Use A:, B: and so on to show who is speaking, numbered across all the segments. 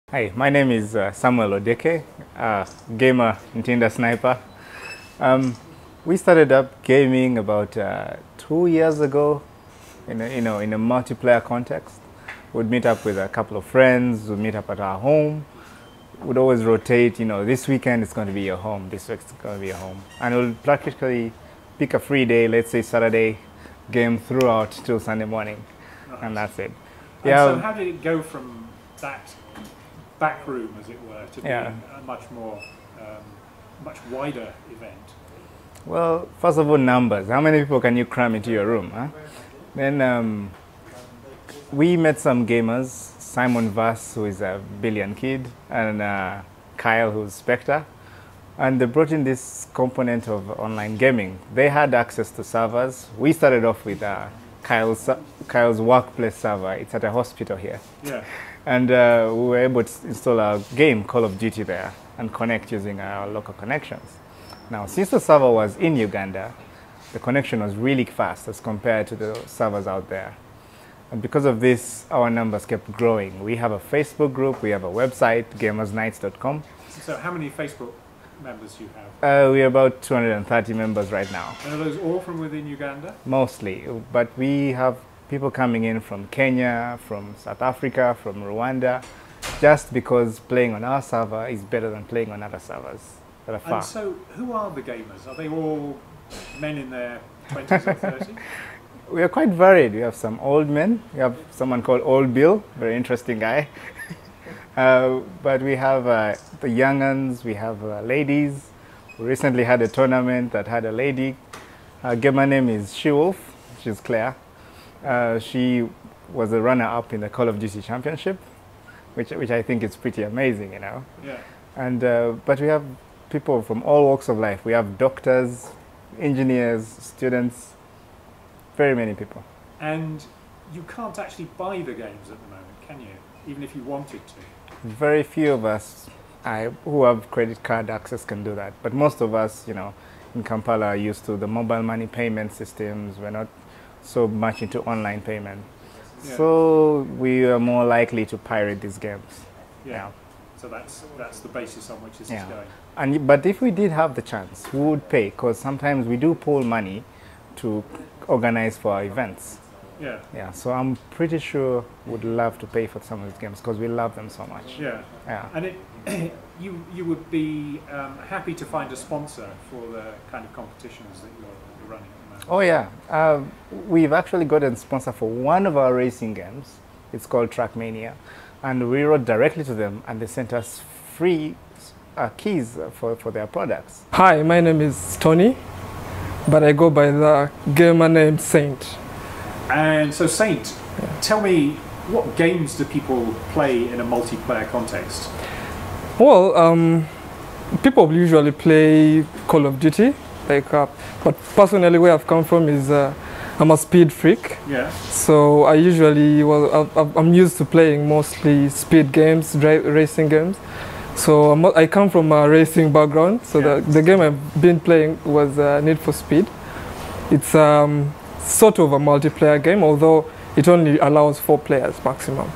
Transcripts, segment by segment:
A: Hi, my name is Samuel Odeke, gamer Ntinda Sniper. We started up gaming about 2 years ago in a multiplayer context. We'd meet up with a couple of friends, we'd meet up at our home. We'd always rotate, this weekend it's going to be your home, this week it's going to be your home. And we'll practically pick a free day, let's say Saturday, game throughout till Sunday morning. Nice. And that's it.
B: And yeah. So how did it go from that back room, as it were, to being a much more, much wider event?
A: Well, first of all, numbers. How many people can you cram into your room? Huh? Then we met some gamers, Simon Vass, who is a billion kid, and Kyle, who's Spectre. And they brought in this component of online gaming. They had access to servers. We started off with Kyle's workplace server. It's at a hospital here. Yeah. And we were able to install our game, Call of Duty, there and connect using our local connections. Now, since the server was in Uganda, the connection was really fast as compared to the servers out there. And because of this, our numbers kept growing. We have a Facebook group, we have a website, GamersNights.com.
B: So how many Facebook members do you have?
A: We're about 230 members right now.
B: And are those all from within Uganda?
A: Mostly, but we have people coming in from Kenya, from South Africa, from Rwanda, just because playing on our server is better than playing on other servers that are far.
B: And so, who are the gamers? Are they all men in their 20s or 30s?
A: We are quite varied. We have some old men. We have someone called Old Bill, very interesting guy. But we have the young uns, we have ladies. We recently had a tournament that had a lady. Our gamer name is She-Wolf. She's Claire. She was a runner-up in the Call of Duty Championship, which I think is pretty amazing, Yeah. And but we have people from all walks of life. We have doctors, engineers, students, very many people.
B: And you can't actually buy the games at the moment, can you? Even if you wanted to.
A: Very few of us who have credit card access can do that. But most of us, in Kampala are used to the mobile money payment systems. We're not so much into online payment. Yeah. So we are more likely to pirate these games.
B: Yeah. So that's the basis on which this is
A: going. But if we did have the chance, we would pay, because sometimes we do pool money to organize for our events. Yeah. Yeah. So I'm pretty sure would love to pay for some of these games because we love them so much.
B: Yeah. Yeah. And you would be happy to find a sponsor for the kind of competitions that you're running at the moment.
A: Oh yeah. We've actually gotten a sponsor for one of our racing games. It's called Trackmania, and we wrote directly to them, and they sent us free keys for their products.
C: Hi, my name is Tony, but I go by the gamer name Saint.
B: And so Saint, tell me, what games do people play in a multiplayer context?
C: Well, people usually play Call of Duty, but personally where I've come from is I'm a speed freak. Yeah. So I usually, I'm used to playing mostly speed games, racing games. So I come from a racing background, so the game I've been playing was Need for Speed. It's sort of a multiplayer game, although it only allows 4 players maximum.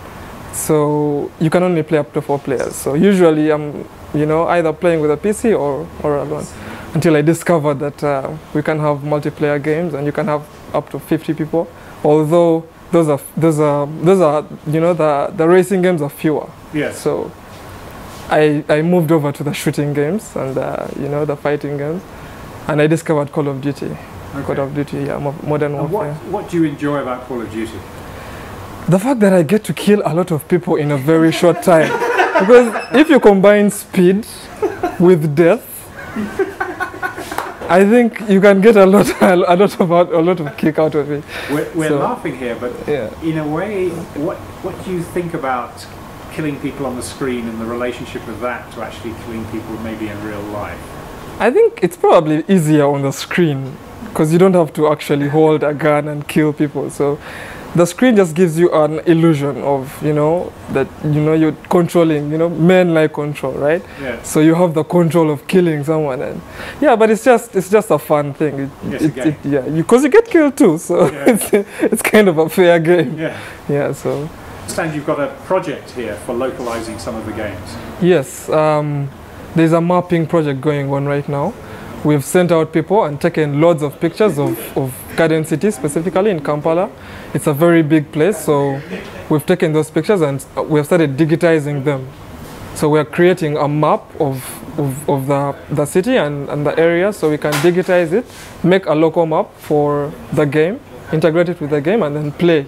C: So you can only play up to 4 players. So usually I'm, either playing with a PC or alone. Until I discovered that we can have multiplayer games and you can have up to 50 people. Although those are the racing games are fewer. Yeah. So I moved over to the shooting games and the fighting games, and I discovered Call of Duty. Okay. Call of Duty, Modern Warfare.
B: What do you enjoy about Call of Duty?
C: The fact that I get to kill a lot of people in a very short time. Because if you combine speed with death, I think you can get a lot of kick out of it.
B: We're laughing here, but in a way, what do you think about killing people on the screen and the relationship of that to actually killing people maybe in real life?
C: I think it's probably easier on the screen because you don't have to actually hold a gun and kill people. So the screen just gives you an illusion of, that, you're controlling, men like control, right? Yeah. So you have the control of killing someone. And but it's just a fun thing.
B: Yes,
C: because you get killed too. So it's kind of a fair game. Yeah. Yeah, so.
B: understand you've got a project here for localizing some of the games.
C: Yes, there's a mapping project going on right now. We've sent out people and taken loads of pictures of Garden City, specifically in Kampala. It's a very big place, so we've taken those pictures and we've started digitizing them. So we're creating a map of the city and the area, so we can digitize it, make a local map for the game, integrate it with the game, and then play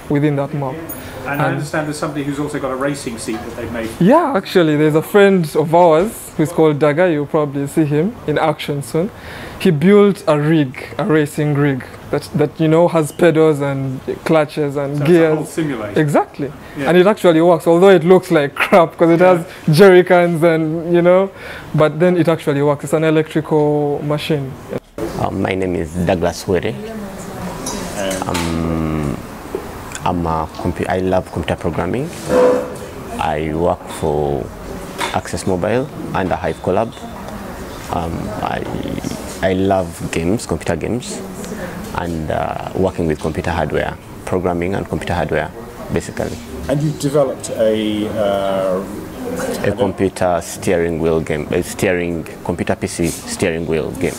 C: within that map.
B: And I understand there's somebody who's also got a racing seat that they've made.
C: Yeah, actually, there's a friend of ours who's called Daga. You'll probably see him in action soon. He built a rig, a racing rig that you know has pedals and clutches and
B: so
C: gears.
B: It's a whole simulator.
C: Exactly,
B: yeah.
C: And it actually works. Although it looks like crap because it has jerry cans and but then it actually works. It's an electrical machine.
D: My name is Douglas Were. I love computer programming. I work for Access Mobile and a Hive Collab. I love games, computer games, and working with computer hardware, programming and computer hardware, basically.
B: And you developed a
D: computer steering wheel game, computer PC steering wheel game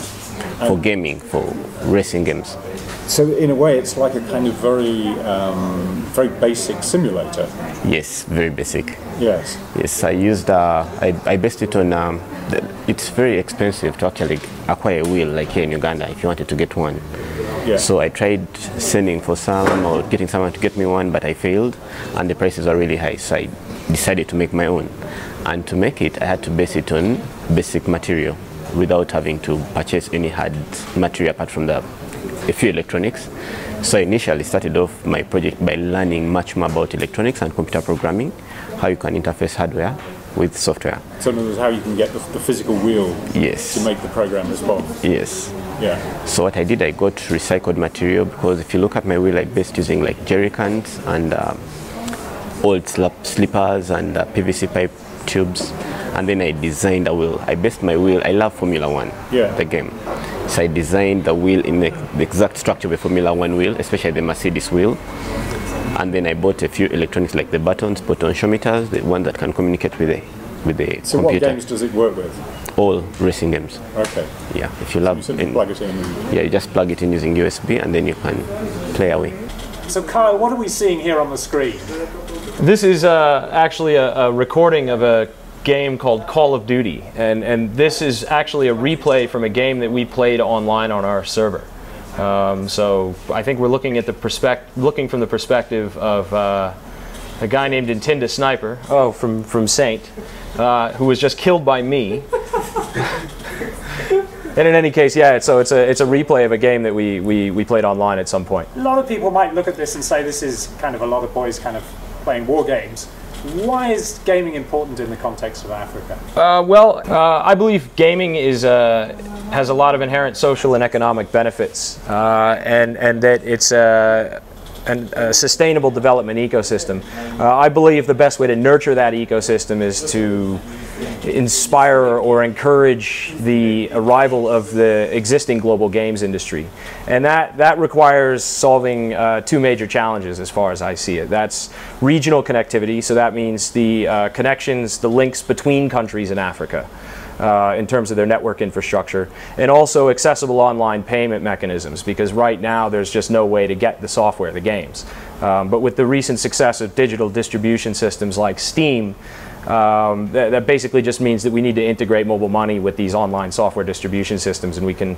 D: for gaming, for racing games.
B: So in a way, it's like a kind of very basic simulator.
D: Yes, very basic.
B: Yes.
D: Yes, I used. I based it on. It's very expensive to actually acquire a wheel, like here in Uganda, if you wanted to get one. Yeah. So I tried sending for some or getting someone to get me one, but I failed, and the prices are really high. So I decided to make my own, and to make it, I had to base it on basic material without having to purchase any hard material apart from a few electronics. So I initially started off my project by learning much more about electronics and computer programming, how you can interface hardware with software.
B: So in other words, how you can get the physical wheel
D: yes.
B: to make the program respond.
D: Yes.
B: Yeah.
D: So what I did, I got recycled material, because if you look at my wheel, I based using like jerry cans and old slippers and PVC pipe tubes, and then I designed a wheel. I based my wheel, I love Formula One, the game. So I designed the wheel in the exact structure of a Formula One wheel, especially the Mercedes wheel. And then I bought a few electronics like the buttons, potentiometers, the one that can communicate with the computer.
B: So what games does it work with?
D: All racing games.
B: Okay.
D: Yeah, if you love.
B: So you simply plug it in.
D: Yeah, you just plug it in using USB, and then you can play away.
B: So Kyle, what are we seeing here on the screen?
E: This is actually a recording of a game called Call of Duty, and this is actually a replay from a game that we played online on our server. So I think we're looking at looking from the perspective of a guy named Intinda Sniper, from Saint, who was just killed by me. And in any case, yeah, so it's a replay of a game that we played online at some point.
B: A lot of people might look at this and say this is kind of a lot of boys kind of playing war games. Why is gaming important in the context of Africa?
E: I believe gaming has a lot of inherent social and economic benefits, and that it's a sustainable development ecosystem. I believe the best way to nurture that ecosystem is to inspire or encourage the arrival of the existing global games industry. And that requires solving two major challenges as far as I see it. That's regional connectivity, so that means the connections, the links between countries in Africa in terms of their network infrastructure, and also accessible online payment mechanisms, because right now there's just no way to get the software, the games. But with the recent success of digital distribution systems like Steam, that basically just means that we need to integrate mobile money with these online software distribution systems, and we can,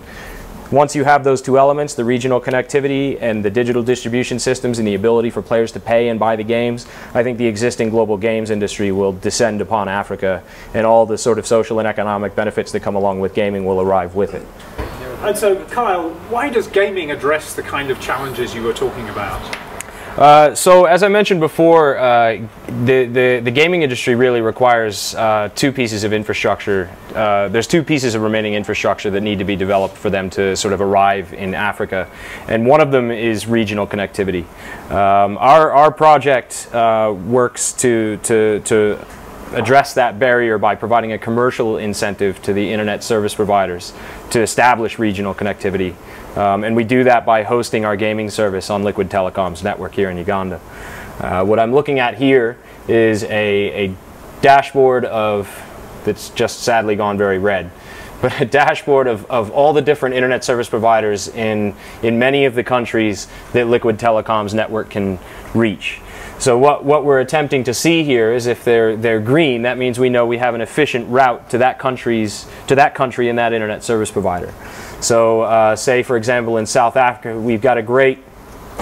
E: once you have those two elements, the regional connectivity and the digital distribution systems and the ability for players to pay and buy the games, I think the existing global games industry will descend upon Africa, and all the sort of social and economic benefits that come along with gaming will arrive with it.
B: And so, Kyle, why does gaming address the kind of challenges you were talking about?
E: So as I mentioned before, the gaming industry really requires two pieces of infrastructure. There's two pieces of remaining infrastructure that need to be developed for them to sort of arrive in Africa, and one of them is regional connectivity. Our project works to address that barrier by providing a commercial incentive to the internet service providers to establish regional connectivity And we do that by hosting our gaming service on Liquid Telecom's network here in Uganda. What I'm looking at here is a dashboard that's just sadly gone very red, but a dashboard of all the different internet service providers in many of the countries that Liquid Telecom's network can reach. So what we're attempting to see here is if they're green, that means we know we have an efficient route to that country and that internet service provider. So say for example in South Africa we've got a great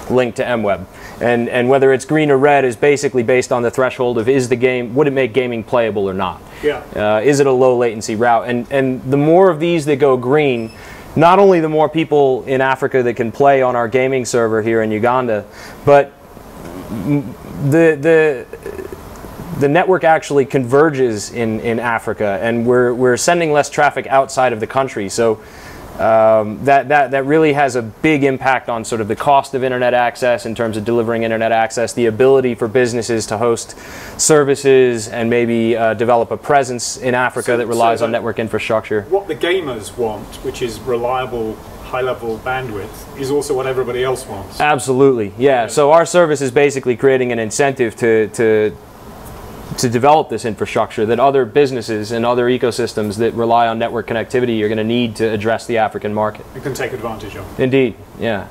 E: link to MWeb, and whether it's green or red is basically based on the threshold of would it make gaming playable or not? Yeah. Is it a low latency route? And the more of these that go green, not only the more people in Africa that can play on our gaming server here in Uganda, but the network actually converges in Africa, and we're sending less traffic outside of the country. So that really has a big impact on sort of the cost of internet access in terms of delivering internet access, the ability for businesses to host services and maybe develop a presence in Africa that relies on network infrastructure.
B: What the gamers want, which is reliable high-level bandwidth, is also what everybody else wants.
E: Absolutely, yeah. So our service is basically creating an incentive to develop this infrastructure that other businesses and other ecosystems that rely on network connectivity are going to need to address the African market.
B: You can take advantage of.
E: Indeed, yeah.